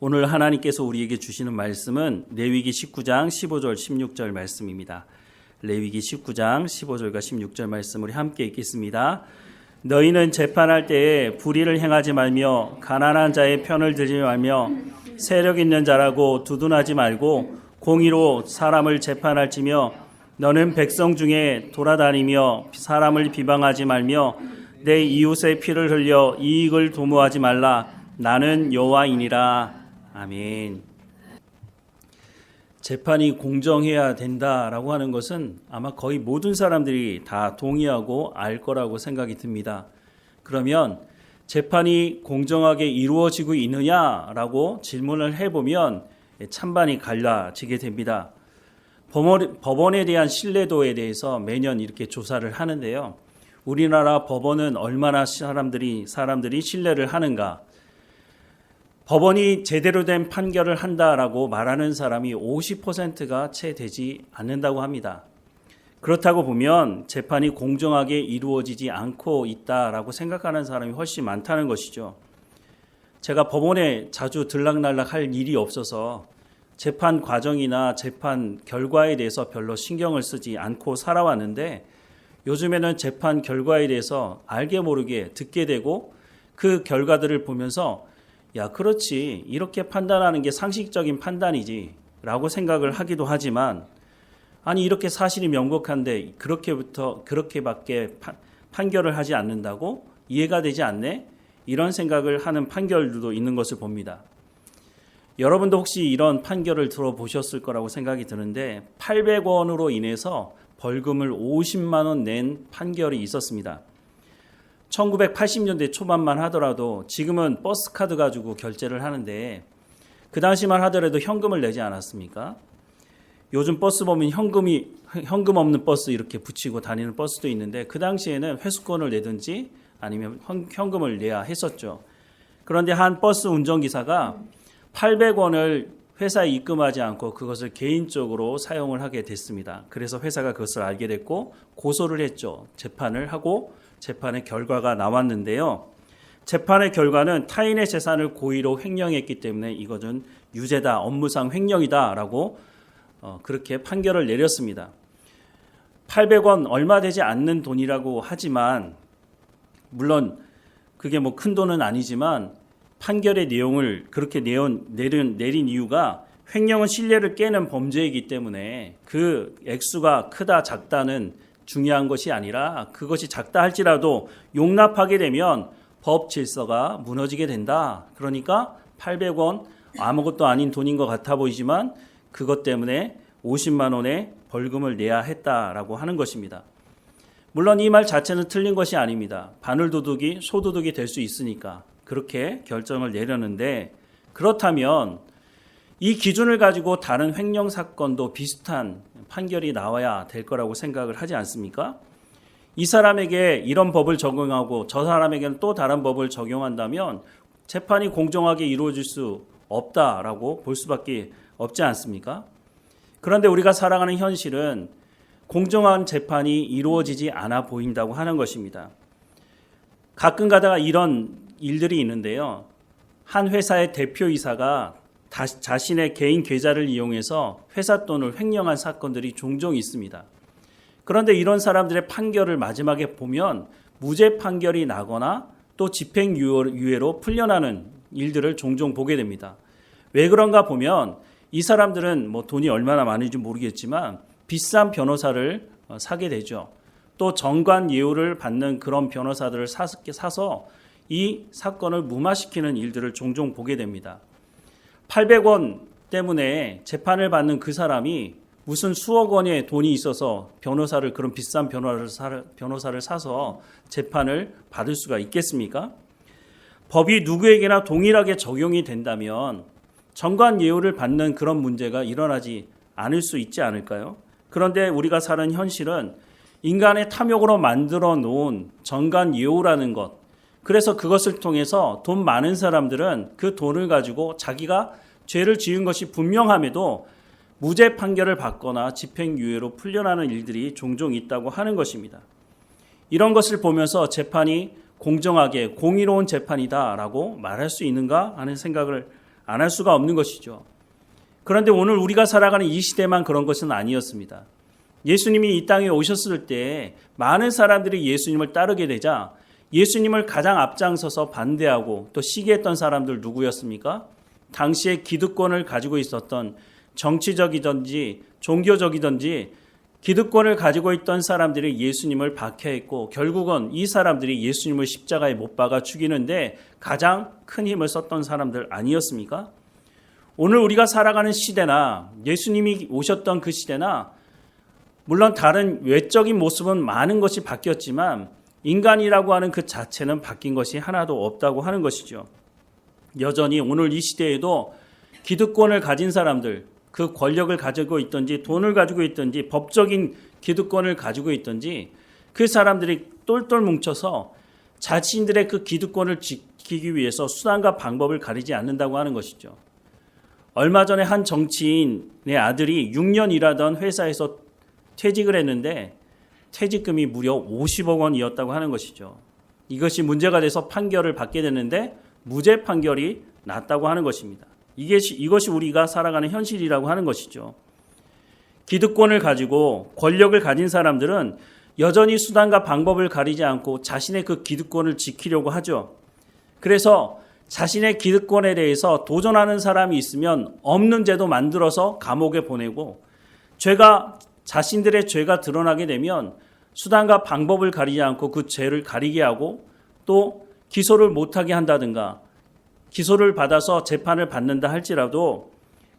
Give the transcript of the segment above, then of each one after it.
오늘 하나님께서 우리에게 주시는 말씀은 레위기 19장 15절 16절 말씀입니다. 레위기 19장 15절과 16절 말씀 우리 함께 읽겠습니다. 너희는 재판할 때에 불의를 행하지 말며 가난한 자의 편을 들지 말며 세력 있는 자라고 두둔하지 말고 공의로 사람을 재판할지며 너는 백성 중에 돌아다니며 사람을 비방하지 말며 내 이웃의 피를 흘려 이익을 도모하지 말라. 나는 여호와이니라. 아멘. 재판이 공정해야 된다라고 하는 것은 아마 거의 모든 사람들이 다 동의하고 알 거라고 생각이 듭니다. 그러면 재판이 공정하게 이루어지고 있느냐라고 질문을 해보면 찬반이 갈라지게 됩니다. 법원에 대한 신뢰도에 대해서 매년 이렇게 조사를 하는데요. 우리나라 법원은 얼마나 사람들이 신뢰를 하는가? 법원이 제대로 된 판결을 한다라고 말하는 사람이 50%가 채 되지 않는다고 합니다. 그렇다고 보면 재판이 공정하게 이루어지지 않고 있다라고 생각하는 사람이 훨씬 많다는 것이죠. 제가 법원에 자주 들락날락 할 일이 없어서 재판 과정이나 재판 결과에 대해서 별로 신경을 쓰지 않고 살아왔는데 요즘에는 재판 결과에 대해서 알게 모르게 듣게 되고 그 결과들을 보면서 야, 그렇지. 이렇게 판단하는 게 상식적인 판단이지 라고 생각을 하기도 하지만 아니 이렇게 사실이 명백한데 그렇게밖에 판결을 하지 않는다고? 이해가 되지 않네? 이런 생각을 하는 판결들도 있는 것을 봅니다. 여러분도 혹시 이런 판결을 들어보셨을 거라고 생각이 드는데 800원으로 인해서 벌금을 50만 원 낸 판결이 있었습니다. 1980년대 초반만 하더라도 지금은 버스카드 가지고 결제를 하는데 그 당시만 하더라도 현금을 내지 않았습니까? 요즘 버스 보면 현금 없는 버스 이렇게 붙이고 다니는 버스도 있는데 그 당시에는 회수권을 내든지 아니면 현금을 내야 했었죠. 그런데 한 버스 운전기사가 800원을 회사에 입금하지 않고 그것을 개인적으로 사용을 하게 됐습니다. 그래서 회사가 그것을 알게 됐고 고소를 했죠. 재판을 하고 재판의 결과가 나왔는데요. 재판의 결과는 타인의 재산을 고의로 횡령했기 때문에 이것은 유죄다, 업무상 횡령이다라고 그렇게 판결을 내렸습니다. 800원 얼마 되지 않는 돈이라고 하지만 물론 그게 뭐 큰 돈은 아니지만 판결의 내용을 그렇게 내린 이유가 횡령은 신뢰를 깨는 범죄이기 때문에 그 액수가 크다 작다는 중요한 것이 아니라 그것이 작다 할지라도 용납하게 되면 법 질서가 무너지게 된다. 그러니까 800원 아무것도 아닌 돈인 것 같아 보이지만 그것 때문에 50만 원의 벌금을 내야 했다라고 하는 것입니다. 물론 이 말 자체는 틀린 것이 아닙니다. 바늘도둑이 소도둑이 될 수 있으니까 그렇게 결정을 내렸는데 그렇다면 이 기준을 가지고 다른 횡령 사건도 비슷한 판결이 나와야 될 거라고 생각을 하지 않습니까? 이 사람에게 이런 법을 적용하고 저 사람에게는 또 다른 법을 적용한다면 재판이 공정하게 이루어질 수 없다라고 볼 수밖에 없지 않습니까? 그런데 우리가 살아가는 현실은 공정한 재판이 이루어지지 않아 보인다고 하는 것입니다. 가끔 가다가 이런 일들이 있는데요. 한 회사의 대표이사가 자신의 개인 계좌를 이용해서 회사 돈을 횡령한 사건들이 종종 있습니다. 그런데 이런 사람들의 판결을 마지막에 보면 무죄 판결이 나거나 또 집행유예로 풀려나는 일들을 종종 보게 됩니다. 왜 그런가 보면 이 사람들은 뭐 돈이 얼마나 많은지 모르겠지만 비싼 변호사를 사게 되죠. 또 정관예우를 받는 그런 변호사들을 사서 이 사건을 무마시키는 일들을 종종 보게 됩니다. 800원 때문에 재판을 받는 그 사람이 무슨 수억 원의 돈이 있어서 그런 비싼 변호사를 사서 재판을 받을 수가 있겠습니까? 법이 누구에게나 동일하게 적용이 된다면 정관예우를 받는 그런 문제가 일어나지 않을 수 있지 않을까요? 그런데 우리가 사는 현실은 인간의 탐욕으로 만들어 놓은 정관예우라는 것, 그래서 그것을 통해서 돈 많은 사람들은 그 돈을 가지고 자기가 죄를 지은 것이 분명함에도 무죄 판결을 받거나 집행유예로 풀려나는 일들이 종종 있다고 하는 것입니다. 이런 것을 보면서 재판이 공정하게 공의로운 재판이다라고 말할 수 있는가 하는 생각을 안 할 수가 없는 것이죠. 그런데 오늘 우리가 살아가는 이 시대만 그런 것은 아니었습니다. 예수님이 이 땅에 오셨을 때 많은 사람들이 예수님을 따르게 되자 예수님을 가장 앞장서서 반대하고 또 시기했던 사람들 누구였습니까? 당시에 기득권을 가지고 있었던 정치적이든지 종교적이든지 기득권을 가지고 있던 사람들이 예수님을 박해했고 결국은 이 사람들이 예수님을 십자가에 못 박아 죽이는데 가장 큰 힘을 썼던 사람들 아니었습니까? 오늘 우리가 살아가는 시대나 예수님이 오셨던 그 시대나 물론 다른 외적인 모습은 많은 것이 바뀌었지만 인간이라고 하는 그 자체는 바뀐 것이 하나도 없다고 하는 것이죠. 여전히 오늘 이 시대에도 기득권을 가진 사람들, 그 권력을 가지고 있든지 돈을 가지고 있든지 법적인 기득권을 가지고 있든지 그 사람들이 똘똘 뭉쳐서 자신들의 그 기득권을 지키기 위해서 수단과 방법을 가리지 않는다고 하는 것이죠. 얼마 전에 한 정치인의 아들이 6년 일하던 회사에서 퇴직을 했는데 퇴직금이 무려 50억 원이었다고 하는 것이죠. 이것이 문제가 돼서 판결을 받게 됐는데 무죄 판결이 났다고 하는 것입니다. 이것이 우리가 살아가는 현실이라고 하는 것이죠. 기득권을 가지고 권력을 가진 사람들은 여전히 수단과 방법을 가리지 않고 자신의 그 기득권을 지키려고 하죠. 그래서 자신의 기득권에 대해서 도전하는 사람이 있으면 없는 죄도 만들어서 감옥에 보내고 자신들의 죄가 드러나게 되면 수단과 방법을 가리지 않고 그 죄를 가리게 하고 또 기소를 못하게 한다든가 기소를 받아서 재판을 받는다 할지라도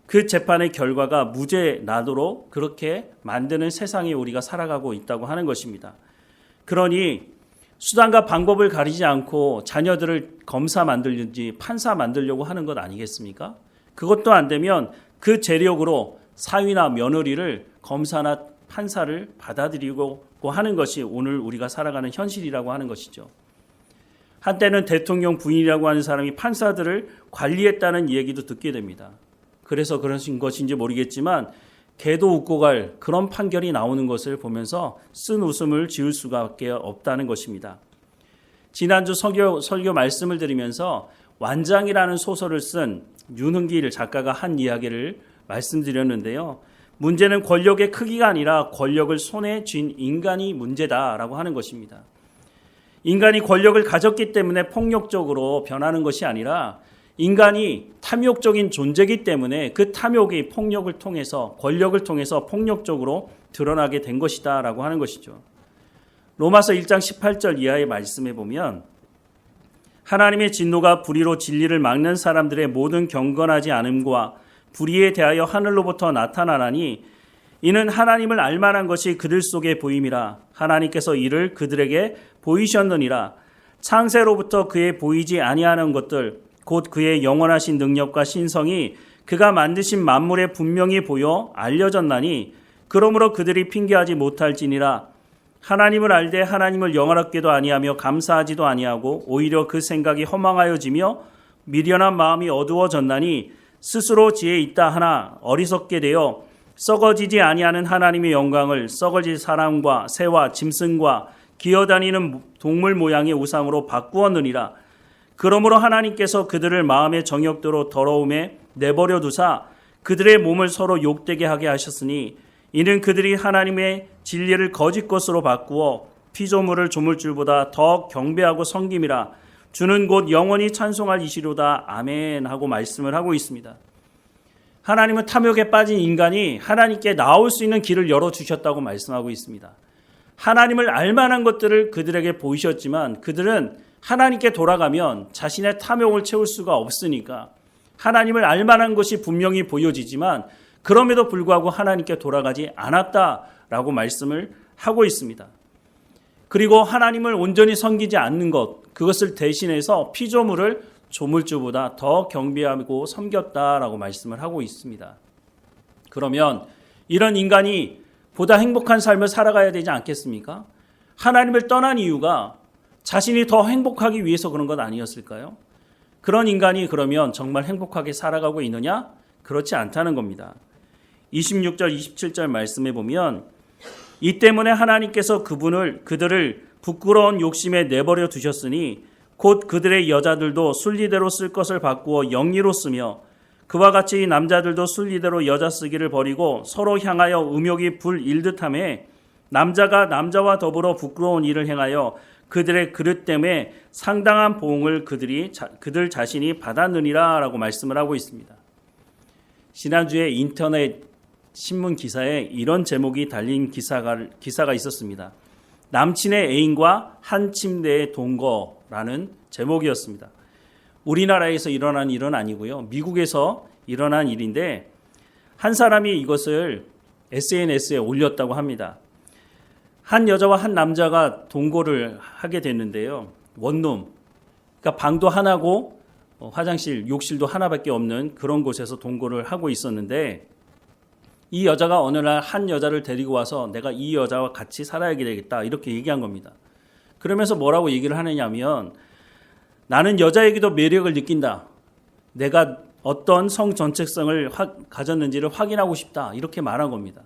그 재판의 결과가 무죄 나도록 그렇게 만드는 세상에 우리가 살아가고 있다고 하는 것입니다. 그러니 수단과 방법을 가리지 않고 자녀들을 검사 만들든지 판사 만들려고 하는 것 아니겠습니까? 그것도 안 되면 그 재력으로 사위나 며느리를 검사나 판사를 받아들이고 하는 것이 오늘 우리가 살아가는 현실이라고 하는 것이죠. 한때는 대통령 부인이라고 하는 사람이 판사들을 관리했다는 얘기도 듣게 됩니다. 그래서 그러신 것인지 모르겠지만 개도 웃고 갈 그런 판결이 나오는 것을 보면서 쓴 웃음을 지을 수밖에 없다는 것입니다. 지난주 설교 말씀을 드리면서 완장이라는 소설을 쓴 윤흥길 작가가 한 이야기를 말씀드렸는데요. 문제는 권력의 크기가 아니라 권력을 손에 쥔 인간이 문제다라고 하는 것입니다. 인간이 권력을 가졌기 때문에 폭력적으로 변하는 것이 아니라 인간이 탐욕적인 존재이기 때문에 그 탐욕이 폭력을 통해서 권력을 통해서 폭력적으로 드러나게 된 것이다 라고 하는 것이죠. 로마서 1장 18절 이하의 말씀에 보면 하나님의 진노가 불의로 진리를 막는 사람들의 모든 경건하지 않음과 불의에 대하여 하늘로부터 나타나나니 이는 하나님을 알만한 것이 그들 속에 보임이라 하나님께서 이를 그들에게 보이셨느니라. 창세로부터 그의 보이지 아니하는 것들 곧 그의 영원하신 능력과 신성이 그가 만드신 만물에 분명히 보여 알려졌나니 그러므로 그들이 핑계하지 못할지니라. 하나님을 알되 하나님을 영화롭게도 아니하며 감사하지도 아니하고 오히려 그 생각이 허망하여지며 미련한 마음이 어두워졌나니 스스로 지혜 있다 하나 어리석게 되어 썩어지지 아니하는 하나님의 영광을 썩어질 사람과 새와 짐승과 기어다니는 동물 모양의 우상으로 바꾸었느니라. 그러므로 하나님께서 그들을 마음의 정욕대로 더러움에 내버려 두사 그들의 몸을 서로 욕되게 하게 하셨으니 이는 그들이 하나님의 진리를 거짓 것으로 바꾸어 피조물을 조물줄보다 더 경배하고 섬김이라. 주는 곧 영원히 찬송할 이시로다. 아멘 하고 말씀을 하고 있습니다. 하나님은 탐욕에 빠진 인간이 하나님께 나올 수 있는 길을 열어주셨다고 말씀하고 있습니다. 하나님을 알만한 것들을 그들에게 보이셨지만 그들은 하나님께 돌아가면 자신의 탐욕을 채울 수가 없으니까 하나님을 알만한 것이 분명히 보여지지만 그럼에도 불구하고 하나님께 돌아가지 않았다라고 말씀을 하고 있습니다. 그리고 하나님을 온전히 섬기지 않는 것, 그것을 대신해서 피조물을 조물주보다 더 경배하고 섬겼다라고 말씀을 하고 있습니다. 그러면 이런 인간이 보다 행복한 삶을 살아가야 되지 않겠습니까? 하나님을 떠난 이유가 자신이 더 행복하기 위해서 그런 것 아니었을까요? 그런 인간이 그러면 정말 행복하게 살아가고 있느냐? 그렇지 않다는 겁니다. 26절, 27절 말씀에 보면 이 때문에 하나님께서 그들을 부끄러운 욕심에 내버려 두셨으니 곧 그들의 여자들도 순리대로 쓸 것을 바꾸어 영리로 쓰며 그와 같이 이 남자들도 순리대로 여자 쓰기를 버리고 서로 향하여 음욕이 불일듯하며 남자가 남자와 더불어 부끄러운 일을 행하여 그들의 그릇 때문에 상당한 보응을 그들 자신이 받았느니라 라고 말씀을 하고 있습니다. 지난주에 인터넷 신문 기사에 이런 제목이 달린 기사가 있었습니다. 남친의 애인과 한 침대의 동거라는 제목이었습니다. 우리나라에서 일어난 일은 아니고요. 미국에서 일어난 일인데 한 사람이 이것을 SNS에 올렸다고 합니다. 한 여자와 한 남자가 동거를 하게 됐는데요. 원룸, 그러니까 방도 하나고 화장실, 욕실도 하나밖에 없는 그런 곳에서 동거를 하고 있었는데 이 여자가 어느 날 한 여자를 데리고 와서 내가 이 여자와 같이 살아야 되겠다 이렇게 얘기한 겁니다. 그러면서 뭐라고 얘기를 하느냐면 나는 여자에게도 매력을 느낀다. 내가 어떤 성 정체성을 가졌는지를 확인하고 싶다. 이렇게 말한 겁니다.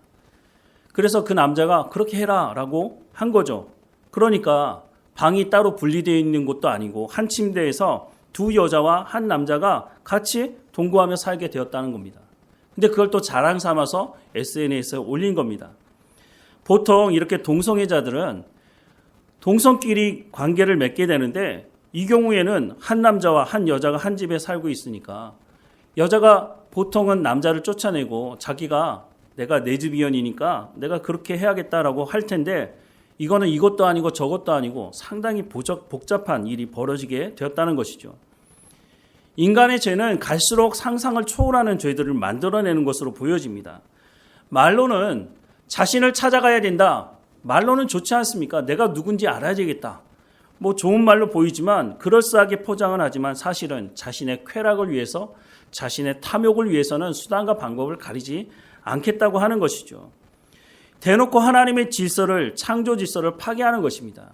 그래서 그 남자가 그렇게 해라 라고 한 거죠. 그러니까 방이 따로 분리되어 있는 곳도 아니고 한 침대에서 두 여자와 한 남자가 같이 동거하며 살게 되었다는 겁니다. 근데 그걸 또 자랑 삼아서 SNS에 올린 겁니다. 보통 이렇게 동성애자들은 동성끼리 관계를 맺게 되는데 이 경우에는 한 남자와 한 여자가 한 집에 살고 있으니까 여자가 보통은 남자를 쫓아내고 자기가 내가 레즈비언이니까 내가 그렇게 해야겠다라고 할 텐데 이거는 이것도 아니고 저것도 아니고 상당히 복잡한 일이 벌어지게 되었다는 것이죠. 인간의 죄는 갈수록 상상을 초월하는 죄들을 만들어내는 것으로 보여집니다. 말로는 자신을 찾아가야 된다. 말로는 좋지 않습니까? 내가 누군지 알아야 되겠다. 뭐 좋은 말로 보이지만 그럴싸하게 포장은 하지만 사실은 자신의 쾌락을 위해서 자신의 탐욕을 위해서는 수단과 방법을 가리지 않겠다고 하는 것이죠. 대놓고 하나님의 질서를 창조 질서를 파괴하는 것입니다.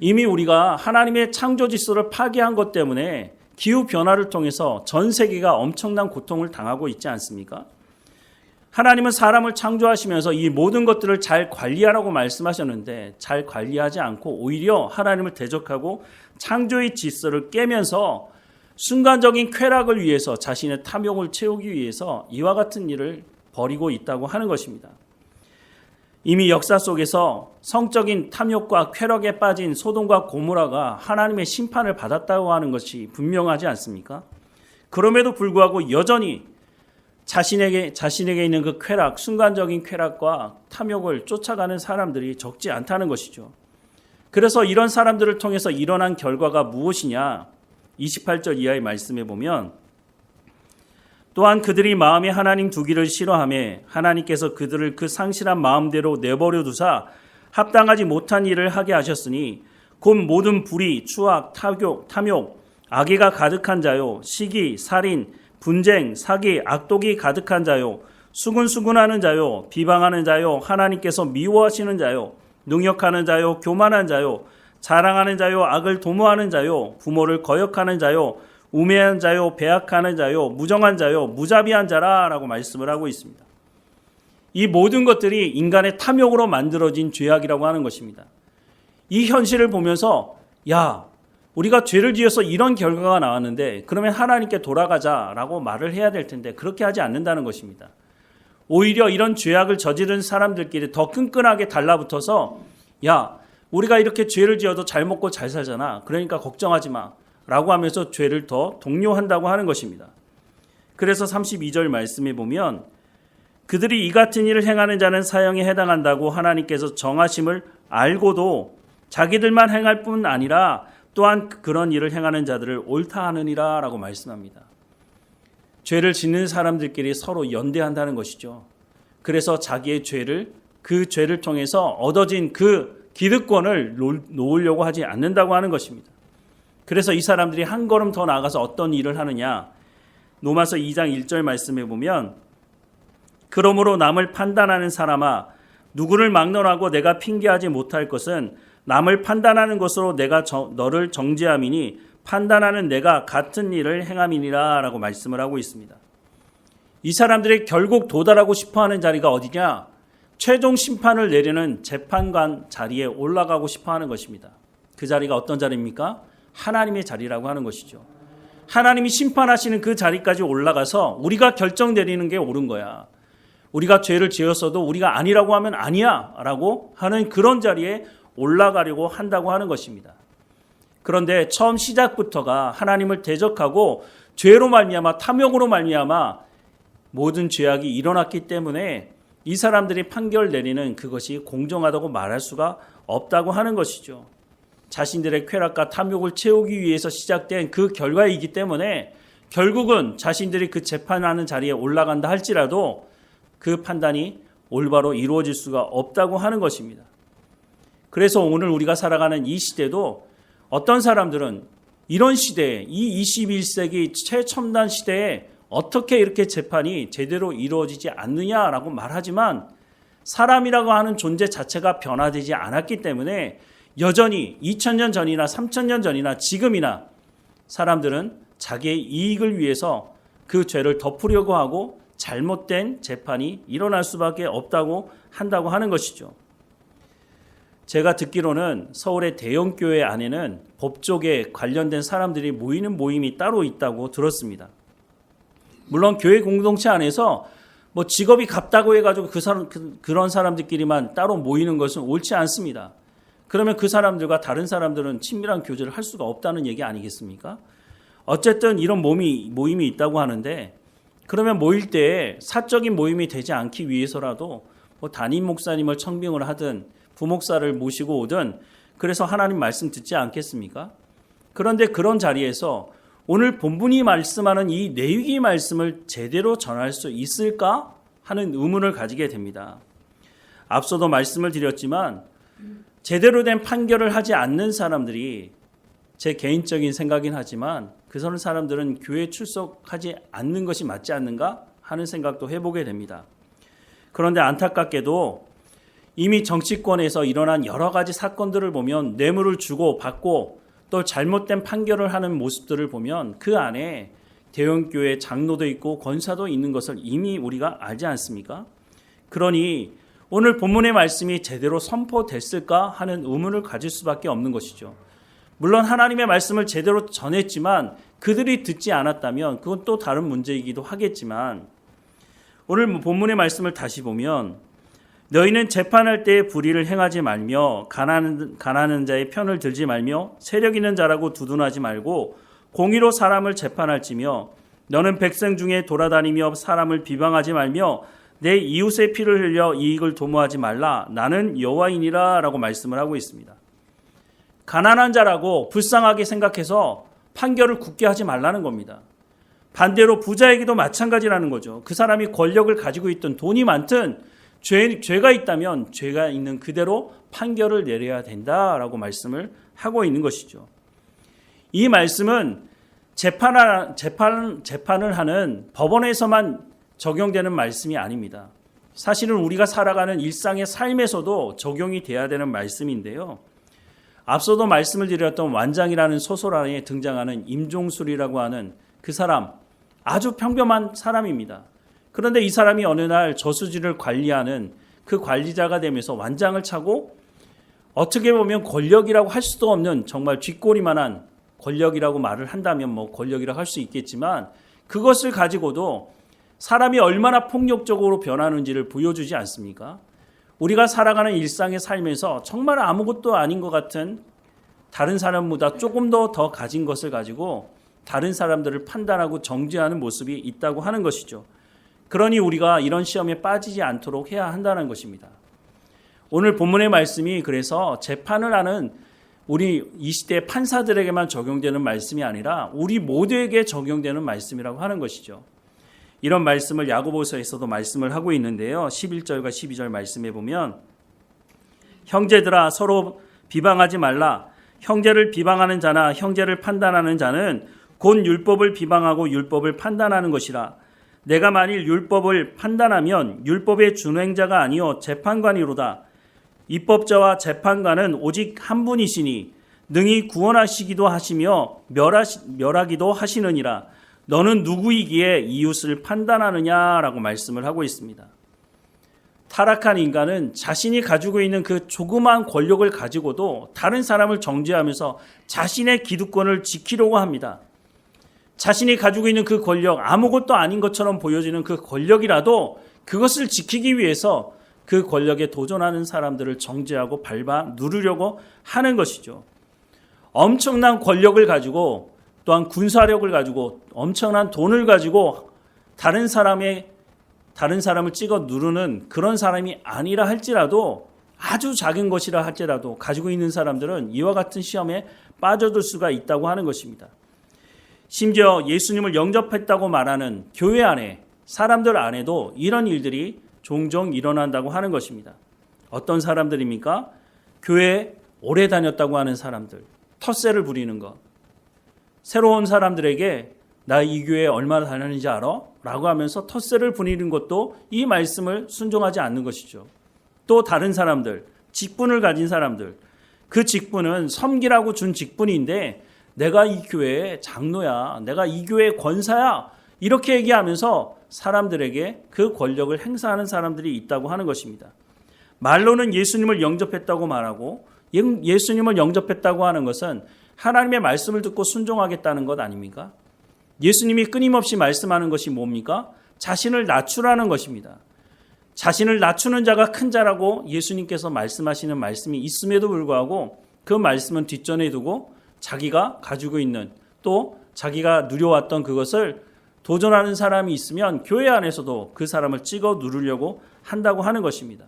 이미 우리가 하나님의 창조 질서를 파괴한 것 때문에 기후 변화를 통해서 전 세계가 엄청난 고통을 당하고 있지 않습니까? 하나님은 사람을 창조하시면서 이 모든 것들을 잘 관리하라고 말씀하셨는데 잘 관리하지 않고 오히려 하나님을 대적하고 창조의 질서를 깨면서 순간적인 쾌락을 위해서 자신의 탐욕을 채우기 위해서 이와 같은 일을 벌이고 있다고 하는 것입니다. 이미 역사 속에서 성적인 탐욕과 쾌락에 빠진 소돔과 고모라가 하나님의 심판을 받았다고 하는 것이 분명하지 않습니까? 그럼에도 불구하고 여전히 자신에게 있는 그 쾌락, 순간적인 쾌락과 탐욕을 쫓아가는 사람들이 적지 않다는 것이죠. 그래서 이런 사람들을 통해서 일어난 결과가 무엇이냐? 28절 이하의 말씀에 보면 또한 그들이 마음에 하나님 두기를 싫어하며 하나님께서 그들을 그 상실한 마음대로 내버려 두사 합당하지 못한 일을 하게 하셨으니 곧 모든 불의, 추악, 탐욕, 악의가 가득한 자요, 시기, 살인, 분쟁, 사기, 악독이 가득한 자요, 수군수군하는 자요, 비방하는 자요, 하나님께서 미워하시는 자요, 능욕하는 자요, 교만한 자요, 자랑하는 자요, 악을 도모하는 자요, 부모를 거역하는 자요, 우매한 자요, 배악하는 자요, 무정한 자요, 무자비한 자라라고 말씀을 하고 있습니다. 이 모든 것들이 인간의 탐욕으로 만들어진 죄악이라고 하는 것입니다. 이 현실을 보면서 우리가 죄를 지어서 이런 결과가 나왔는데 그러면 하나님께 돌아가자라고 말을 해야 될 텐데 그렇게 하지 않는다는 것입니다. 오히려 이런 죄악을 저지른 사람들끼리 더 끈끈하게 달라붙어서 우리가 이렇게 죄를 지어도 잘 먹고 잘 살잖아. 그러니까 걱정하지 마. 라고 하면서 죄를 더 독려한다고 하는 것입니다. 그래서 32절 말씀에 보면 그들이 이 같은 일을 행하는 자는 사형에 해당한다고 하나님께서 정하심을 알고도 자기들만 행할 뿐 아니라 또한 그런 일을 행하는 자들을 옳다 하느니라 라고 말씀합니다. 죄를 짓는 사람들끼리 서로 연대한다는 것이죠. 그래서 자기의 그 죄를 통해서 얻어진 그 기득권을 놓으려고 하지 않는다고 하는 것입니다. 그래서 이 사람들이 한 걸음 더 나아가서 어떤 일을 하느냐? 로마서 2장 1절 말씀에 보면 그러므로 남을 판단하는 사람아 누구를 막론하고 내가 핑계하지 못할 것은 남을 판단하는 것으로 내가 너를 정죄함이니 판단하는 내가 같은 일을 행함이니라 라고 말씀을 하고 있습니다. 이 사람들이 결국 도달하고 싶어하는 자리가 어디냐? 최종 심판을 내리는 재판관 자리에 올라가고 싶어하는 것입니다. 그 자리가 어떤 자리입니까? 하나님의 자리라고 하는 것이죠. 하나님이 심판하시는 그 자리까지 올라가서 우리가 결정 내리는 게 옳은 거야. 우리가 죄를 지었어도 우리가 아니라고 하면 아니야 라고 하는 그런 자리에 올라가려고 한다고 하는 것입니다. 그런데 처음 시작부터가 하나님을 대적하고 죄로 말미암아 탐욕으로 말미암아 모든 죄악이 일어났기 때문에 이 사람들이 판결 내리는 그것이 공정하다고 말할 수가 없다고 하는 것이죠. 자신들의 쾌락과 탐욕을 채우기 위해서 시작된 그 결과이기 때문에 결국은 자신들이 그 재판하는 자리에 올라간다 할지라도 그 판단이 올바로 이루어질 수가 없다고 하는 것입니다. 그래서 오늘 우리가 살아가는 이 시대도 어떤 사람들은 이런 시대에, 이 21세기 최첨단 시대에 어떻게 이렇게 재판이 제대로 이루어지지 않느냐라고 말하지만 사람이라고 하는 존재 자체가 변화되지 않았기 때문에 여전히 2000년 전이나 3000년 전이나 지금이나 사람들은 자기의 이익을 위해서 그 죄를 덮으려고 하고 잘못된 재판이 일어날 수밖에 없다고 한다고 하는 것이죠. 제가 듣기로는 서울의 대형교회 안에는 법조계 관련된 사람들이 모이는 모임이 따로 있다고 들었습니다. 물론 교회 공동체 안에서 뭐 직업이 같다고 해가지고 그런 사람들끼리만 따로 모이는 것은 옳지 않습니다. 그러면 그 사람들과 다른 사람들은 친밀한 교제를 할 수가 없다는 얘기 아니겠습니까? 어쨌든 이런 모임이 있다고 하는데 그러면 모일 때 사적인 모임이 되지 않기 위해서라도 뭐 담임 목사님을 청빙을 하든 부목사를 모시고 오든 그래서 하나님 말씀 듣지 않겠습니까? 그런데 그런 자리에서 오늘 본문이 말씀하는 이 내위기 말씀을 제대로 전할 수 있을까 하는 의문을 가지게 됩니다. 앞서도 말씀을 드렸지만 제대로 된 판결을 하지 않는 사람들이 제 개인적인 생각이긴 하지만 그 사람들은 교회에 출석하지 않는 것이 맞지 않는가 하는 생각도 해보게 됩니다. 그런데 안타깝게도 이미 정치권에서 일어난 여러 가지 사건들을 보면 뇌물을 주고 받고 또 잘못된 판결을 하는 모습들을 보면 그 안에 대형교회 장로도 있고 권사도 있는 것을 이미 우리가 알지 않습니까? 그러니 오늘 본문의 말씀이 제대로 선포됐을까 하는 의문을 가질 수밖에 없는 것이죠. 물론 하나님의 말씀을 제대로 전했지만 그들이 듣지 않았다면 그건 또 다른 문제이기도 하겠지만 오늘 본문의 말씀을 다시 보면 너희는 재판할 때에 불의를 행하지 말며 가난한 자의 편을 들지 말며 세력 있는 자라고 두둔하지 말고 공의로 사람을 재판할지며 너는 백성 중에 돌아다니며 사람을 비방하지 말며 내 이웃의 피를 흘려 이익을 도모하지 말라. 나는 여호와이니라 라고 말씀을 하고 있습니다. 가난한 자라고 불쌍하게 생각해서 판결을 굳게 하지 말라는 겁니다. 반대로 부자에게도 마찬가지라는 거죠. 그 사람이 권력을 가지고 있든 돈이 많든 죄가 있다면 죄가 있는 그대로 판결을 내려야 된다라고 말씀을 하고 있는 것이죠. 이 말씀은 재판을 하는 법원에서만 적용되는 말씀이 아닙니다. 사실은 우리가 살아가는 일상의 삶에서도 적용이 돼야 되는 말씀인데요. 앞서도 말씀을 드렸던 완장이라는 소설 안에 등장하는 임종술이라고 하는 그 사람, 아주 평범한 사람입니다. 그런데 이 사람이 어느 날 저수지를 관리하는 그 관리자가 되면서 완장을 차고 어떻게 보면 권력이라고 할 수도 없는 정말 쥐꼬리만한 권력이라고 말을 한다면 뭐 권력이라고 할 수 있겠지만 그것을 가지고도 사람이 얼마나 폭력적으로 변하는지를 보여주지 않습니까? 우리가 살아가는 일상의 삶에서 정말 아무것도 아닌 것 같은 다른 사람보다 조금 더 가진 것을 가지고 다른 사람들을 판단하고 정죄하는 모습이 있다고 하는 것이죠. 그러니 우리가 이런 시험에 빠지지 않도록 해야 한다는 것입니다. 오늘 본문의 말씀이 그래서 재판을 하는 우리 이 시대 판사들에게만 적용되는 말씀이 아니라 우리 모두에게 적용되는 말씀이라고 하는 것이죠. 이런 말씀을 야고보서에서도 말씀을 하고 있는데요. 11절과 12절 말씀에 보면 형제들아 서로 비방하지 말라. 형제를 비방하는 자나 형제를 판단하는 자는 곧 율법을 비방하고 율법을 판단하는 것이라. 내가 만일 율법을 판단하면 율법의 준행자가 아니요 재판관이로다. 입법자와 재판관은 오직 한 분이시니 능히 구원하시기도 하시며 멸하기도 하시느니라. 너는 누구이기에 이웃을 판단하느냐라고 말씀을 하고 있습니다. 타락한 인간은 자신이 가지고 있는 그 조그마한 권력을 가지고도 다른 사람을 정죄하면서 자신의 기득권을 지키려고 합니다. 자신이 가지고 있는 그 권력, 아무것도 아닌 것처럼 보여지는 그 권력이라도 그것을 지키기 위해서 그 권력에 도전하는 사람들을 정죄하고 밟아 누르려고 하는 것이죠. 엄청난 권력을 가지고 또한 군사력을 가지고 엄청난 돈을 가지고 다른 사람을 찍어 누르는 그런 사람이 아니라 할지라도, 아주 작은 것이라 할지라도 가지고 있는 사람들은 이와 같은 시험에 빠져들 수가 있다고 하는 것입니다. 심지어 예수님을 영접했다고 말하는 교회 안에, 사람들 안에도 이런 일들이 종종 일어난다고 하는 것입니다. 어떤 사람들입니까? 교회에 오래 다녔다고 하는 사람들, 텃세를 부리는 것. 새로운 사람들에게 나 이 교회에 얼마나 다녔는지 알아? 라고 하면서 텃세를 부리는 것도 이 말씀을 순종하지 않는 것이죠. 또 다른 사람들, 직분을 가진 사람들, 그 직분은 섬기라고 준 직분인데 내가 이 교회의 장로야, 내가 이 교회의 권사야, 이렇게 얘기하면서 사람들에게 그 권력을 행사하는 사람들이 있다고 하는 것입니다. 말로는 예수님을 영접했다고 말하고, 예수님을 영접했다고 하는 것은 하나님의 말씀을 듣고 순종하겠다는 것 아닙니까? 예수님이 끊임없이 말씀하는 것이 뭡니까? 자신을 낮추라는 것입니다. 자신을 낮추는 자가 큰 자라고 예수님께서 말씀하시는 말씀이 있음에도 불구하고 그 말씀은 뒷전에 두고 자기가 가지고 있는, 또 자기가 누려왔던 그것을 도전하는 사람이 있으면 교회 안에서도 그 사람을 찍어 누르려고 한다고 하는 것입니다.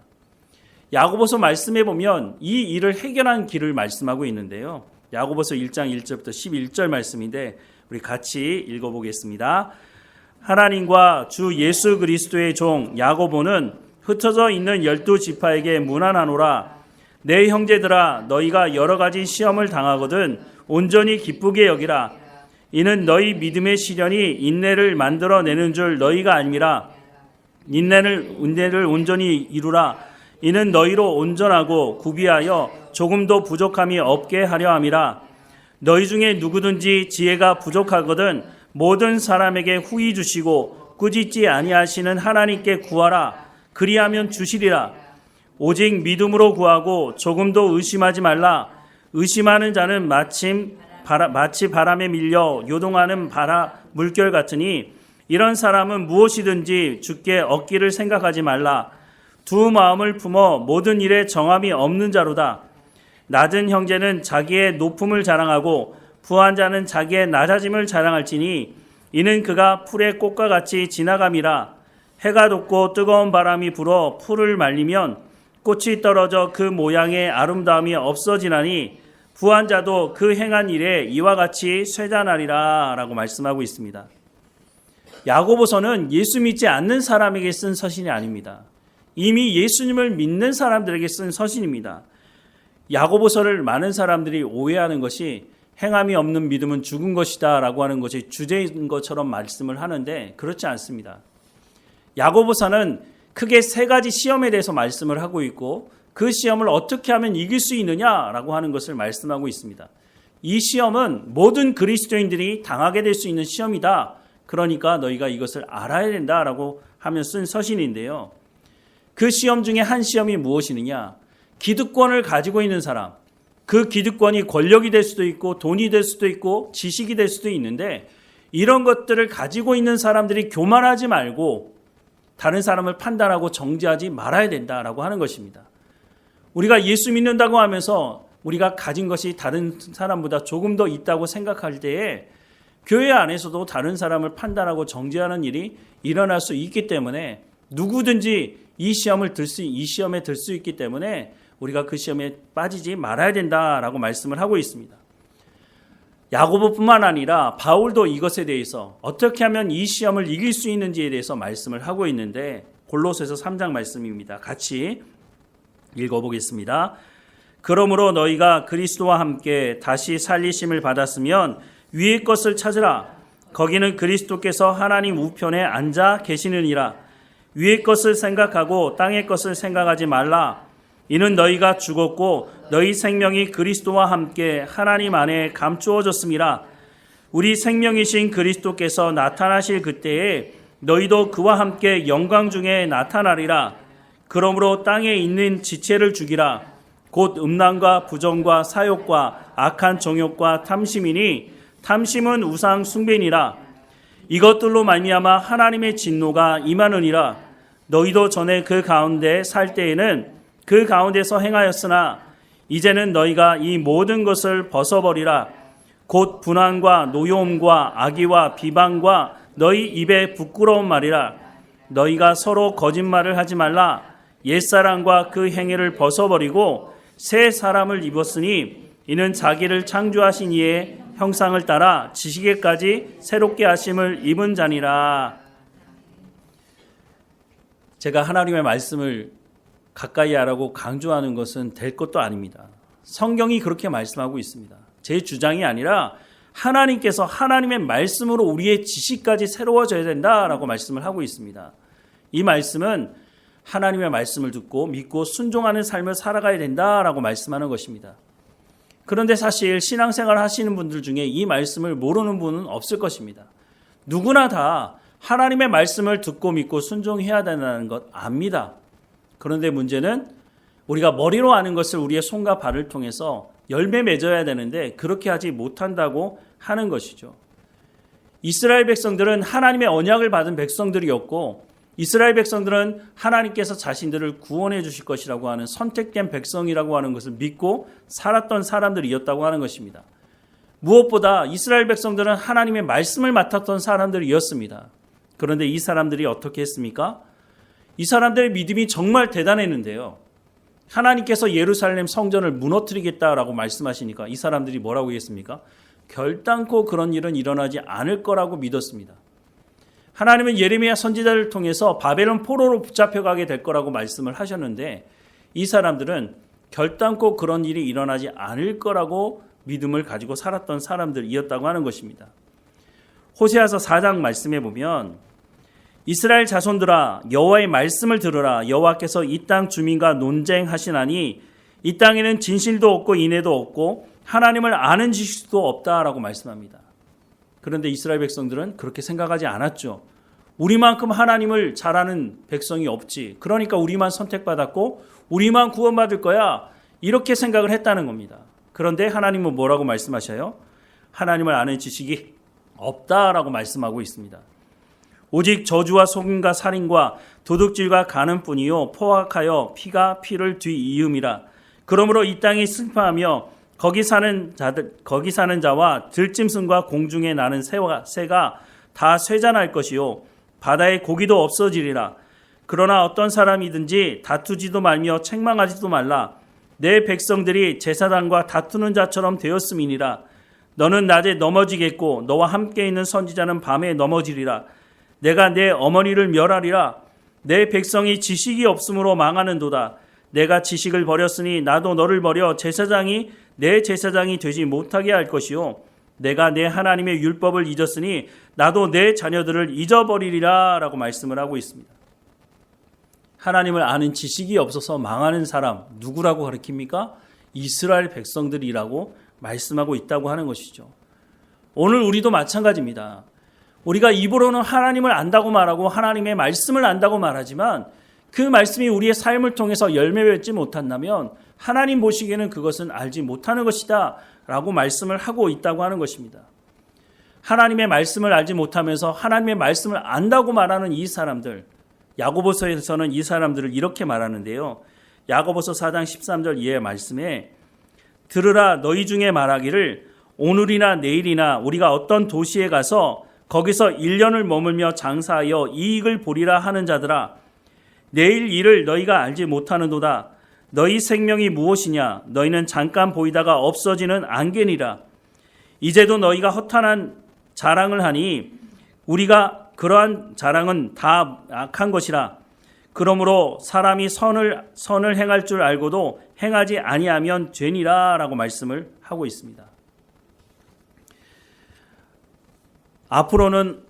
야고보서 말씀해 보면 이 일을 해결한 길을 말씀하고 있는데요. 야고보서 1장 1절부터 11절 말씀인데 우리 같이 읽어보겠습니다. 하나님과 주 예수 그리스도의 종 야고보는 흩어져 있는 12지파에게 문안하노라. 내 형제들아, 너희가 여러 가지 시험을 당하거든 온전히 기쁘게 여기라. 이는 너희 믿음의 시련이 인내를 만들어내는 줄 너희가 알미라. 인내를 온전히 이루라. 이는 너희로 온전하고 구비하여 조금도 부족함이 없게 하려 함이라. 너희 중에 누구든지 지혜가 부족하거든 모든 사람에게 후히 주시고 꾸짖지 아니하시는 하나님께 구하라. 그리하면 주시리라. 오직 믿음으로 구하고 조금도 의심하지 말라. 의심하는 자는 마치 바람에 밀려 요동하는 물결 같으니 이런 사람은 무엇이든지 주께 얻기를 생각하지 말라. 두 마음을 품어 모든 일에 정함이 없는 자로다. 낮은 형제는 자기의 높음을 자랑하고 부한 자는 자기의 낮아짐을 자랑할지니 이는 그가 풀의 꽃과 같이 지나감이라. 해가 돋고 뜨거운 바람이 불어 풀을 말리면 꽃이 떨어져 그 모양의 아름다움이 없어지나니 부한 자도 그 행한 일에 이와 같이 쇠잔하리라 라고 말씀하고 있습니다. 야고보서는 예수 믿지 않는 사람에게 쓴 서신이 아닙니다. 이미 예수님을 믿는 사람들에게 쓴 서신입니다. 야고보서를 많은 사람들이 오해하는 것이 행함이 없는 믿음은 죽은 것이다 라고 하는 것이 주제인 것처럼 말씀을 하는데 그렇지 않습니다. 야고보서는 크게 세 가지 시험에 대해서 말씀을 하고 있고 그 시험을 어떻게 하면 이길 수 있느냐라고 하는 것을 말씀하고 있습니다. 이 시험은 모든 그리스도인들이 당하게 될 수 있는 시험이다. 그러니까 너희가 이것을 알아야 된다라고 하며 쓴 서신인데요. 그 시험 중에 한 시험이 무엇이느냐? 기득권을 가지고 있는 사람, 그 기득권이 권력이 될 수도 있고 돈이 될 수도 있고 지식이 될 수도 있는데 이런 것들을 가지고 있는 사람들이 교만하지 말고 다른 사람을 판단하고 정죄하지 말아야 된다라고 하는 것입니다. 우리가 예수 믿는다고 하면서 우리가 가진 것이 다른 사람보다 조금 더 있다고 생각할 때에 교회 안에서도 다른 사람을 판단하고 정죄하는 일이 일어날 수 있기 때문에 누구든지 이 시험에 들 수 있기 때문에 우리가 그 시험에 빠지지 말아야 된다라고 말씀을 하고 있습니다. 야고보뿐만 아니라 바울도 이것에 대해서 어떻게 하면 이 시험을 이길 수 있는지에 대해서 말씀을 하고 있는데 골로새서 3장 말씀입니다. 같이 읽어보겠습니다. 그러므로 너희가 그리스도와 함께 다시 살리심을 받았으면 위의 것을 찾으라. 거기는 그리스도께서 하나님 우편에 앉아 계시느니라. 위의 것을 생각하고 땅의 것을 생각하지 말라. 이는 너희가 죽었고 너희 생명이 그리스도와 함께 하나님 안에 감추어졌음이라. 우리 생명이신 그리스도께서 나타나실 그때에 너희도 그와 함께 영광 중에 나타나리라. 그러므로 땅에 있는 지체를 죽이라. 곧 음란과 부정과 사욕과 악한 정욕과 탐심이니 탐심은 우상 숭배니라. 이것들로 말미암아 하나님의 진노가 임하느니라. 너희도 전에 그 가운데 살 때에는 그 가운데서 행하였으나 이제는 너희가 이 모든 것을 벗어버리라. 곧 분한과 노여움과 악의와 비방과 너희 입에 부끄러운 말이라. 너희가 서로 거짓말을 하지 말라. 옛사람과 그 행위를 벗어버리고 새 사람을 입었으니 이는 자기를 창조하신 이의 형상을 따라 지식에까지 새롭게 하심을 입은 자니라. 제가 하나님의 말씀을 가까이 하라고 강조하는 것은 될 것도 아닙니다. 성경이 그렇게 말씀하고 있습니다. 제 주장이 아니라 하나님께서 하나님의 말씀으로 우리의 지식까지 새로워져야 된다라고 말씀을 하고 있습니다. 이 말씀은 하나님의 말씀을 듣고 믿고 순종하는 삶을 살아가야 된다라고 말씀하는 것입니다. 그런데 사실 신앙생활 하시는 분들 중에 이 말씀을 모르는 분은 없을 것입니다. 누구나 다 하나님의 말씀을 듣고 믿고 순종해야 된다는 것 압니다. 그런데 문제는 우리가 머리로 아는 것을 우리의 손과 발을 통해서 열매 맺어야 되는데 그렇게 하지 못한다고 하는 것이죠. 이스라엘 백성들은 하나님의 언약을 받은 백성들이었고 이스라엘 백성들은 하나님께서 자신들을 구원해 주실 것이라고 하는 선택된 백성이라고 하는 것을 믿고 살았던 사람들이었다고 하는 것입니다. 무엇보다 이스라엘 백성들은 하나님의 말씀을 맡았던 사람들이었습니다. 그런데 이 사람들이 어떻게 했습니까? 이 사람들의 믿음이 정말 대단했는데요. 하나님께서 예루살렘 성전을 무너뜨리겠다라고 말씀하시니까 이 사람들이 뭐라고 했습니까? 결단코 그런 일은 일어나지 않을 거라고 믿었습니다. 하나님은 예레미야 선지자를 통해서 바벨론 포로로 붙잡혀가게 될 거라고 말씀을 하셨는데 이 사람들은 결단코 그런 일이 일어나지 않을 거라고 믿음을 가지고 살았던 사람들이었다고 하는 것입니다. 호세아서 4장 말씀에 보면 이스라엘 자손들아 여호와의 말씀을 들으라. 여호와께서 이 땅 주민과 논쟁하시나니 이 땅에는 진실도 없고 인애도 없고 하나님을 아는 지식도 없다라고 말씀합니다. 그런데 이스라엘 백성들은 그렇게 생각하지 않았죠. 우리만큼 하나님을 잘 아는 백성이 없지. 그러니까 우리만 선택받았고 우리만 구원받을 거야. 이렇게 생각을 했다는 겁니다. 그런데 하나님은 뭐라고 말씀하셔요? 하나님을 아는 지식이 없다라고 말씀하고 있습니다. 오직 저주와 속임과 살인과 도둑질과 간음뿐이요 포악하여 피가 피를 뒤이음이라. 그러므로 이 땅이 슬퍼하며 거기 사는 자와 들짐승과 공중에 나는 새가 다 쇠잔할 것이요 바다의 고기도 없어지리라. 그러나 어떤 사람이든지 다투지도 말며 책망하지도 말라. 내 백성들이 제사장과 다투는 자처럼 되었음이니라. 너는 낮에 넘어지겠고 너와 함께 있는 선지자는 밤에 넘어지리라. 내가 내 어머니를 멸하리라. 내 백성이 지식이 없으므로 망하는도다. 내가 지식을 버렸으니 나도 너를 버려 제사장이 내 제사장이 되지 못하게 할 것이요 내가 내 하나님의 율법을 잊었으니 나도 내 자녀들을 잊어버리리라 라고 말씀을 하고 있습니다. 하나님을 아는 지식이 없어서 망하는 사람 누구라고 가르칩니까? 이스라엘 백성들이라고 말씀하고 있다고 하는 것이죠. 오늘 우리도 마찬가지입니다. 우리가 입으로는 하나님을 안다고 말하고 하나님의 말씀을 안다고 말하지만 그 말씀이 우리의 삶을 통해서 열매 맺지 못한다면 하나님 보시기에는 그것은 알지 못하는 것이다 라고 말씀을 하고 있다고 하는 것입니다. 하나님의 말씀을 알지 못하면서 하나님의 말씀을 안다고 말하는 이 사람들, 야고보서에서는 이 사람들을 이렇게 말하는데요. 야고보서 4장 13절 이하의 말씀에 들으라 너희 중에 말하기를 오늘이나 내일이나 우리가 어떤 도시에 가서 거기서 1년을 머물며 장사하여 이익을 보리라 하는 자들아 내일 일을 너희가 알지 못하는도다. 너희 생명이 무엇이냐? 너희는 잠깐 보이다가 없어지는 안개니라. 이제도 너희가 허탄한 자랑을 하니 우리가 그러한 자랑은 다 악한 것이라. 그러므로 사람이 선을 행할 줄 알고도 행하지 아니하면 죄니라 라고 말씀을 하고 있습니다. 앞으로는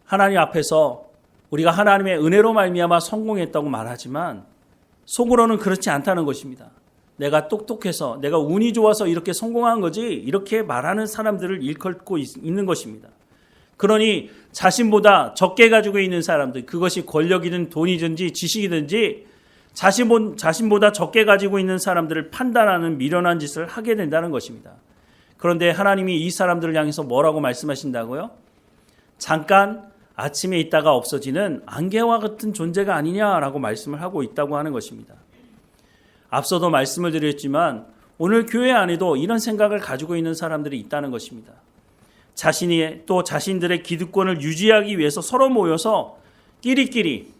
하나님 앞에서 우리가 하나님의 은혜로 말미암아 성공했다고 말하지만 속으로는 그렇지 않다는 것입니다. 내가 똑똑해서 내가 운이 좋아서 이렇게 성공한 거지 이렇게 말하는 사람들을 일컬고 있는 것입니다. 그러니 자신보다 적게 가지고 있는 사람들, 그것이 권력이든 돈이든지 지식이든지 자신보다 적게 가지고 있는 사람들을 판단하는 미련한 짓을 하게 된다는 것입니다. 그런데 하나님이 이 사람들을 향해서 뭐라고 말씀하신다고요? 잠깐 아침에 있다가 없어지는 안개와 같은 존재가 아니냐라고 말씀을 하고 있다고 하는 것입니다. 앞서도 말씀을 드렸지만 오늘 교회 안에도 이런 생각을 가지고 있는 사람들이 있다는 것입니다. 자신이 또 자신들의 기득권을 유지하기 위해서 서로 모여서 끼리끼리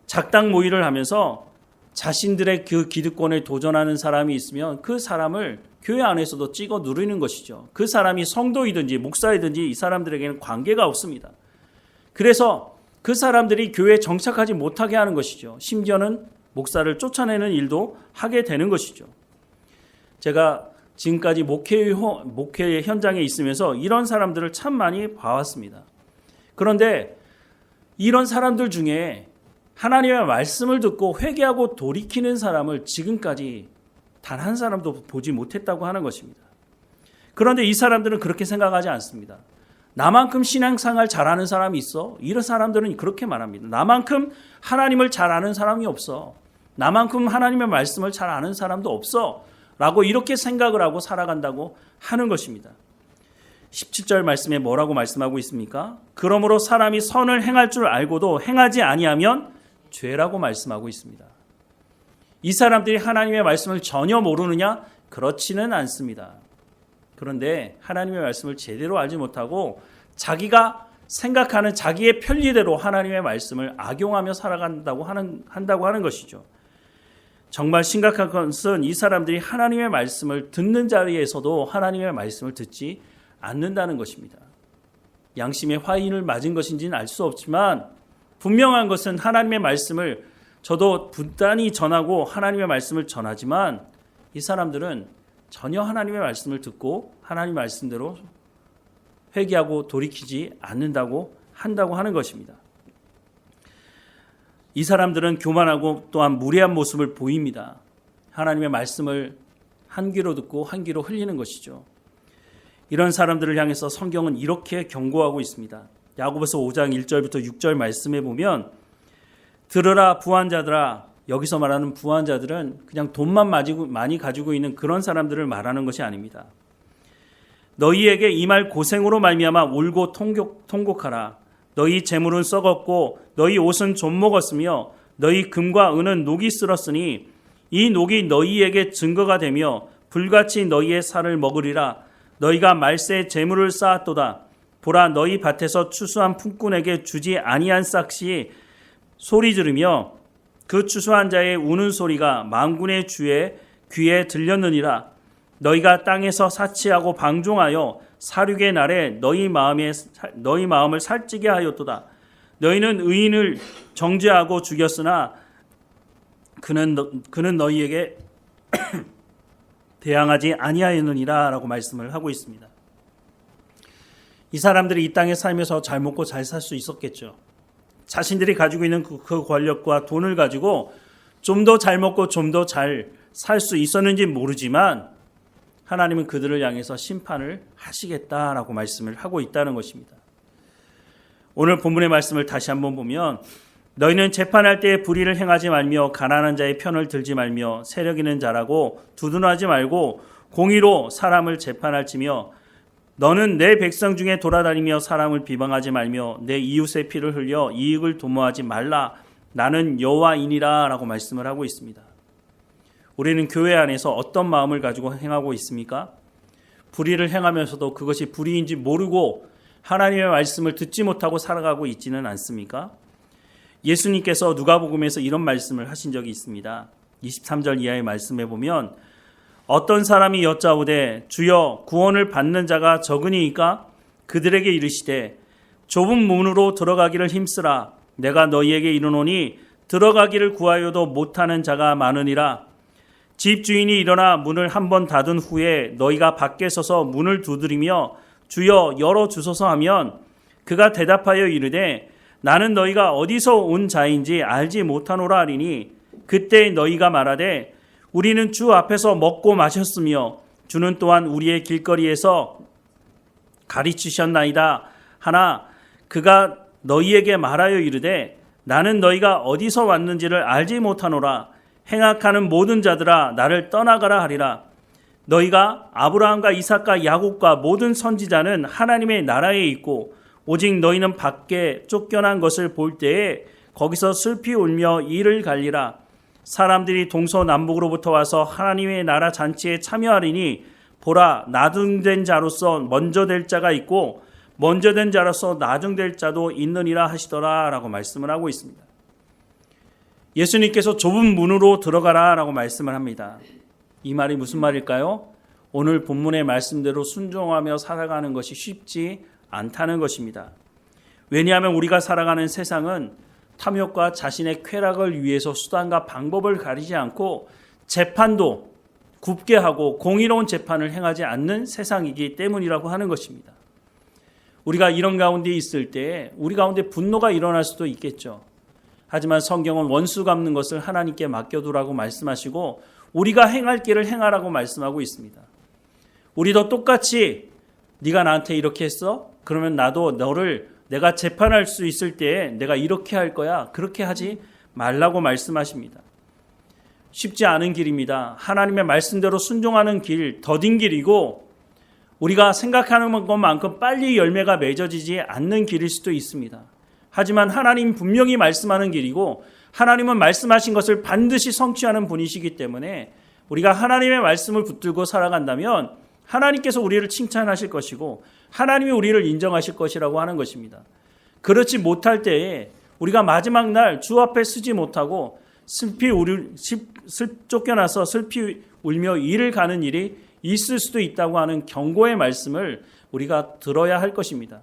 작당 모의를 하면서 자신들의 그 기득권에 도전하는 사람이 있으면 그 사람을 교회 안에서도 찍어 누르는 것이죠. 그 사람이 성도이든지 목사이든지 이 사람들에게는 관계가 없습니다. 그래서 그 사람들이 교회에 정착하지 못하게 하는 것이죠. 심지어는 목사를 쫓아내는 일도 하게 되는 것이죠. 제가 지금까지 목회 현장에 있으면서 이런 사람들을 참 많이 봐왔습니다. 그런데 이런 사람들 중에 하나님의 말씀을 듣고 회개하고 돌이키는 사람을 지금까지 단 한 사람도 보지 못했다고 하는 것입니다. 그런데 이 사람들은 그렇게 생각하지 않습니다. 나만큼 신앙생활 잘하는 사람이 있어? 이런 사람들은 그렇게 말합니다. 나만큼 하나님을 잘 아는 사람이 없어. 나만큼 하나님의 말씀을 잘 아는 사람도 없어. 라고 이렇게 생각을 하고 살아간다고 하는 것입니다. 17절 말씀에 뭐라고 말씀하고 있습니까? 그러므로 사람이 선을 행할 줄 알고도 행하지 아니하면 죄라고 말씀하고 있습니다. 이 사람들이 하나님의 말씀을 전혀 모르느냐? 그렇지는 않습니다. 그런데 하나님의 말씀을 제대로 알지 못하고 자기가 생각하는 자기의 편리대로 하나님의 말씀을 악용하며 살아간다고 하는 것이죠. 정말 심각한 것은 이 사람들이 하나님의 말씀을 듣는 자리에서도 하나님의 말씀을 듣지 않는다는 것입니다. 양심의 화인을 맞은 것인지는 알 수 없지만 분명한 것은 하나님의 말씀을 저도 부단히 전하고 하나님의 말씀을 전하지만 이 사람들은 전혀 하나님의 말씀을 듣고 하나님의 말씀대로 회개하고 돌이키지 않는다고 하는 것입니다. 이 사람들은 교만하고 또한 무례한 모습을 보입니다. 하나님의 말씀을 한 귀로 듣고 한 귀로 흘리는 것이죠. 이런 사람들을 향해서 성경은 이렇게 경고하고 있습니다. 야고보서 5장 1절부터 6절 말씀에 보면 들으라 부한자들아, 여기서 말하는 부한자들은 그냥 돈만 많이 가지고 있는 그런 사람들을 말하는 것이 아닙니다. 너희에게 이 말 고생으로 말미암아 울고 통곡하라. 너희 재물은 썩었고 너희 옷은 좀 먹었으며 너희 금과 은은 녹이 쓸었으니 이 녹이 너희에게 증거가 되며 불같이 너희의 살을 먹으리라. 너희가 말세에 재물을 쌓았도다. 보라, 너희 밭에서 추수한 품꾼에게 주지 아니한 싹이 소리 지르며 그 추수한 자의 우는 소리가 만군의 주의 귀에 들렸느니라. 너희가 땅에서 사치하고 방종하여 사륙의 날에 너희 마음을 살찌게 하였도다. 너희는 의인을 정죄하고 죽였으나 그는 너희에게 대항하지 아니하였느니라 라고 말씀을 하고 있습니다. 이 사람들이 이 땅에 살면서 잘 먹고 잘 살 수 있었겠죠. 자신들이 가지고 있는 그 권력과 돈을 가지고 좀 더 잘 먹고 좀 더 잘 살 수 있었는지 모르지만 하나님은 그들을 향해서 심판을 하시겠다라고 말씀을 하고 있다는 것입니다. 오늘 본문의 말씀을 다시 한번 보면 너희는 재판할 때에 불의를 행하지 말며 가난한 자의 편을 들지 말며 세력 있는 자라고 두둔하지 말고 공의로 사람을 재판할지며 너는 내 백성 중에 돌아다니며 사람을 비방하지 말며 내 이웃의 피를 흘려 이익을 도모하지 말라. 나는 여호와이니라 라고 말씀을 하고 있습니다. 우리는 교회 안에서 어떤 마음을 가지고 행하고 있습니까? 불의를 행하면서도 그것이 불의인지 모르고 하나님의 말씀을 듣지 못하고 살아가고 있지는 않습니까? 예수님께서 누가복음에서 이런 말씀을 하신 적이 있습니다. 23절 이하의 말씀에 보면 어떤 사람이 여짜오되 주여 구원을 받는 자가 적으니이까 그들에게 이르시되 좁은 문으로 들어가기를 힘쓰라. 내가 너희에게 이르노니 들어가기를 구하여도 못하는 자가 많으니라. 집주인이 일어나 문을 한번 닫은 후에 너희가 밖에 서서 문을 두드리며 주여 열어주소서 하면 그가 대답하여 이르되 나는 너희가 어디서 온 자인지 알지 못하노라 하리니 그때 너희가 말하되 우리는 주 앞에서 먹고 마셨으며 주는 또한 우리의 길거리에서 가르치셨나이다 하나 그가 너희에게 말하여 이르되 나는 너희가 어디서 왔는지를 알지 못하노라. 행악하는 모든 자들아 나를 떠나가라 하리라. 너희가 아브라함과 이삭과 야곱과 모든 선지자는 하나님의 나라에 있고 오직 너희는 밖에 쫓겨난 것을 볼 때에 거기서 슬피 울며 이를 갈리라. 사람들이 동서남북으로부터 와서 하나님의 나라 잔치에 참여하리니 보라, 나중된 자로서 먼저 될 자가 있고 먼저 된 자로서 나중될 자도 있느니라 하시더라 라고 말씀을 하고 있습니다. 예수님께서 좁은 문으로 들어가라 라고 말씀을 합니다. 이 말이 무슨 말일까요? 오늘 본문의 말씀대로 순종하며 살아가는 것이 쉽지 않다는 것입니다. 왜냐하면 우리가 살아가는 세상은 탐욕과 자신의 쾌락을 위해서 수단과 방법을 가리지 않고 재판도 굽게 하고 공의로운 재판을 행하지 않는 세상이기 때문이라고 하는 것입니다. 우리가 이런 가운데 있을 때 우리 가운데 분노가 일어날 수도 있겠죠. 하지만 성경은 원수 갚는 것을 하나님께 맡겨두라고 말씀하시고 우리가 행할 길을 행하라고 말씀하고 있습니다. 우리도 똑같이 네가 나한테 이렇게 했어? 그러면 나도 너를 내가 재판할 수 있을 때 내가 이렇게 할 거야. 그렇게 하지 말라고 말씀하십니다. 쉽지 않은 길입니다. 하나님의 말씀대로 순종하는 길, 더딘 길이고 우리가 생각하는 것만큼 빨리 열매가 맺어지지 않는 길일 수도 있습니다. 하지만 하나님 분명히 말씀하는 길이고 하나님은 말씀하신 것을 반드시 성취하는 분이시기 때문에 우리가 하나님의 말씀을 붙들고 살아간다면 하나님께서 우리를 칭찬하실 것이고 하나님이 우리를 인정하실 것이라고 하는 것입니다. 그렇지 못할 때에 우리가 마지막 날 주 앞에 서지 못하고 쫓겨나서 슬피 울며 이를 가는 일이 있을 수도 있다고 하는 경고의 말씀을 우리가 들어야 할 것입니다.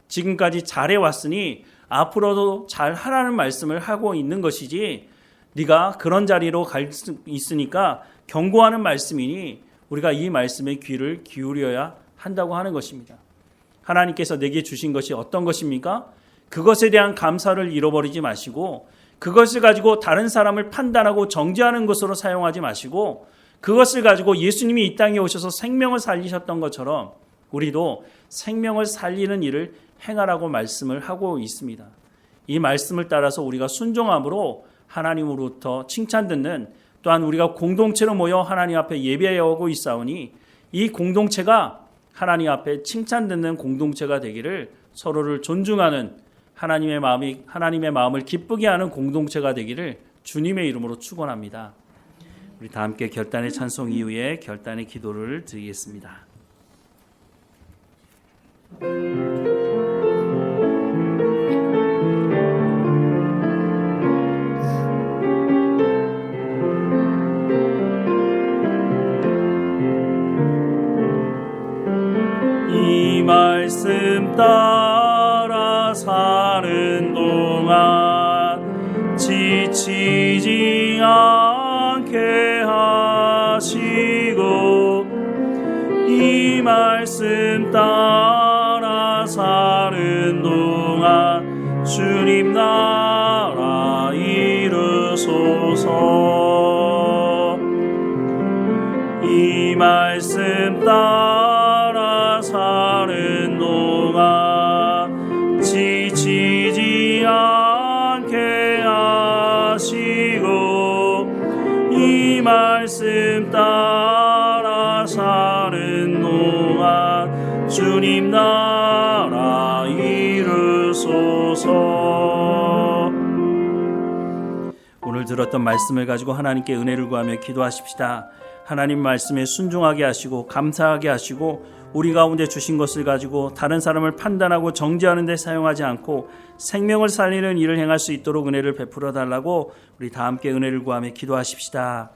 지금까지 잘해왔으니 앞으로도 잘하라는 말씀을 하고 있는 것이지 네가 그런 자리로 갈 수 있으니까 경고하는 말씀이니 우리가 이 말씀에 귀를 기울여야 한다고 하는 것입니다. 하나님께서 내게 주신 것이 어떤 것입니까? 그것에 대한 감사를 잃어버리지 마시고 그것을 가지고 다른 사람을 판단하고 정죄하는 것으로 사용하지 마시고 그것을 가지고 예수님이 이 땅에 오셔서 생명을 살리셨던 것처럼 우리도 생명을 살리는 일을 행하라고 말씀을 하고 있습니다. 이 말씀을 따라서 우리가 순종함으로 하나님으로부터 칭찬 듣는 또한 우리가 공동체로 모여 하나님 앞에 예배하고 있사오니 이 공동체가 하나님 앞에 칭찬 듣는 공동체가 되기를 서로를 존중하는 하나님의 마음을 기쁘게 하는 공동체가 되기를 주님의 이름으로 축원합니다. 우리 다 함께 결단의 찬송 이후에 결단의 기도를 드리겠습니다. 이 말씀 따라 사는 동안 지치지 않게 하시고 이 말씀 따라 사는 동안 주님 나라 이루소서. 이 말씀 따라 사는 동안 지치지 않게 하시고 이 말씀 따라 사는 동안 주님 나라 이루소서. 오늘 들었던 말씀을 가지고 하나님께 은혜를 구하며 기도하십시다. 하나님 말씀에 순종하게 하시고 감사하게 하시고 우리 가운데 주신 것을 가지고 다른 사람을 판단하고 정죄하는 데 사용하지 않고 생명을 살리는 일을 행할 수 있도록 은혜를 베풀어 달라고 우리 다 함께 은혜를 구하며 기도하십시다.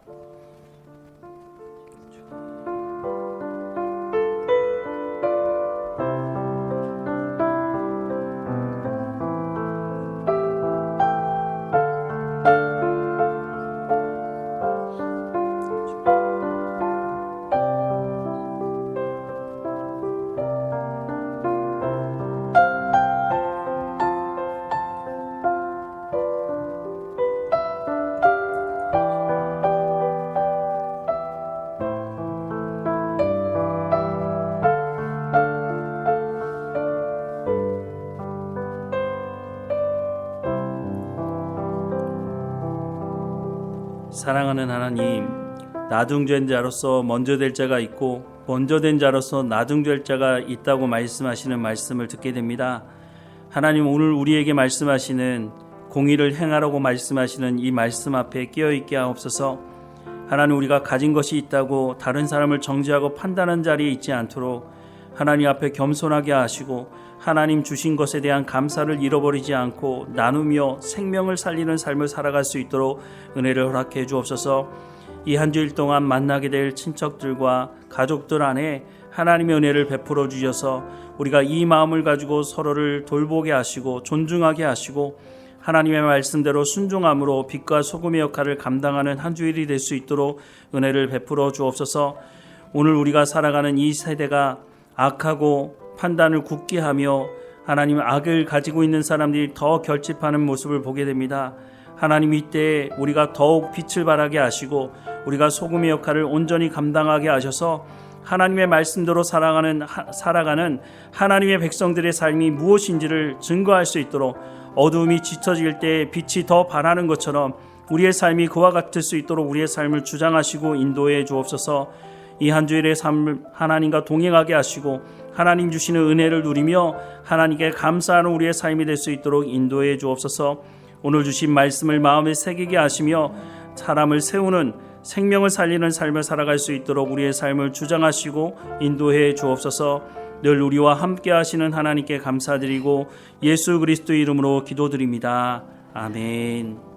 사랑하는 하나님, 나중된 자로서 먼저 될 자가 있고 먼저 된 자로서 나중될 자가 있다고 말씀하시는 말씀을 듣게 됩니다. 하나님, 오늘 우리에게 말씀하시는 공의를 행하라고 말씀하시는 이 말씀 앞에 끼어있게 하옵소서. 하나님, 우리가 가진 것이 있다고 다른 사람을 정죄하고 판단하는 자리에 있지 않도록 하나님 앞에 겸손하게 하시고 하나님 주신 것에 대한 감사를 잃어버리지 않고 나누며 생명을 살리는 삶을 살아갈 수 있도록 은혜를 허락해 주옵소서. 이 한 주일 동안 만나게 될 친척들과 가족들 안에 하나님의 은혜를 베풀어 주셔서 우리가 이 마음을 가지고 서로를 돌보게 하시고 존중하게 하시고 하나님의 말씀대로 순종함으로 빛과 소금의 역할을 감당하는 한 주일이 될 수 있도록 은혜를 베풀어 주옵소서. 오늘 우리가 살아가는 이 세대가 악하고 판단을 굳게 하며 하나님 악을 가지고 있는 사람들이 더 결집하는 모습을 보게 됩니다. 하나님, 이때에 우리가 더욱 빛을 발하게 하시고 우리가 소금의 역할을 온전히 감당하게 하셔서 하나님의 말씀대로 살아가는 하나님의 백성들의 삶이 무엇인지를 증거할 수 있도록 어두움이 짙어질 때 빛이 더 반하는 것처럼 우리의 삶이 그와 같을 수 있도록 우리의 삶을 주장하시고 인도해 주옵소서. 이 한 주일의 삶을 하나님과 동행하게 하시고 하나님 주시는 은혜를 누리며 하나님께 감사하는 우리의 삶이 될 수 있도록 인도해 주옵소서. 오늘 주신 말씀을 마음에 새기게 하시며 사람을 세우는 생명을 살리는 삶을 살아갈 수 있도록 우리의 삶을 주장하시고 인도해 주옵소서. 늘 우리와 함께 하시는 하나님께 감사드리고 예수 그리스도 이름으로 기도드립니다. 아멘.